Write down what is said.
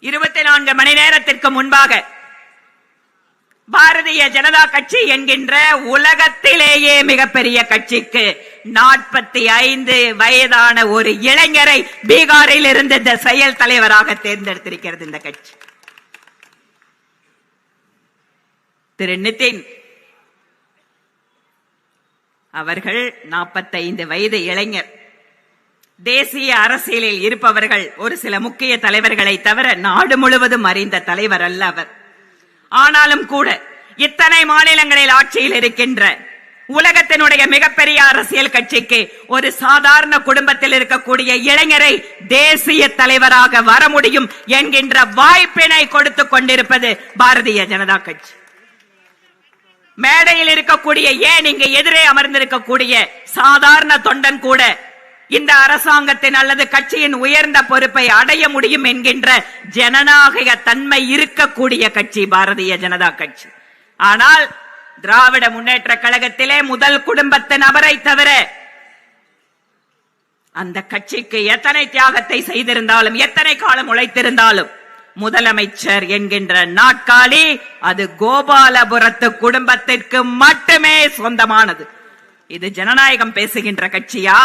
24 மணி நேரத்திற்கு முன்பாக பாரதிய ஜனதா கட்சி என்கின்ற உலகத்திலேயே மிகப்பெரிய கட்சிக்கு 45 வயதான ஒரு இளைஞரை பீகாரில் இருந்து இந்த செயல் தலைவராக தேர்ந்தெடுத்திருக்கிறது இந்த கட்சி. திரு நிதின் அவர்கள் 45 வயது இளைஞர். தேசிய அரசியலில் இருப்பவர்கள் ஒரு சில முக்கிய தலைவர்களை தவிர நாடு முழுவதும் அறிந்த தலைவர் அல்ல அவர். ஆனாலும் கூட இத்தனை மாநிலங்களில் ஆட்சியில் இருக்கின்ற உலகத்தினுடைய மிகப்பெரிய அரசியல் கட்சிக்கு ஒரு சாதாரண குடும்பத்தில் இருக்கக்கூடிய இளைஞரை தேசிய தலைவராக வர முடியும் என்கின்ற வாய்ப்பினை கொடுத்துக் கொண்டிருப்பது பாரதிய ஜனதா கட்சி. மேடையில் இருக்கக்கூடிய ஏன் இங்கு எதிரே அமர்ந்திருக்கக்கூடிய சாதாரண தொண்டன் கூட இந்த அரசாங்கத்தின் அல்லது கட்சியின் உயர்ந்த பொறுப்பை அடைய முடியும் என்கின்ற ஜனநாயக தன்மை இருக்கக்கூடிய கட்சி பாரதிய ஜனதா கட்சி. ஆனால் திராவிட முன்னேற்ற கழகத்திலே முதல் குடும்பத்து நபரை தவிர அந்த கட்சிக்கு எத்தனை தியாகத்தை செய்திருந்தாலும் எத்தனை காலம் உழைத்திருந்தாலும் முதலமைச்சர் என்கின்ற நாற்காலி அது கோபாலபுரத்து குடும்பத்திற்கு மட்டுமே சொந்தமானது. இது ஜனநாயகம் பேசுகின்ற கட்சியா?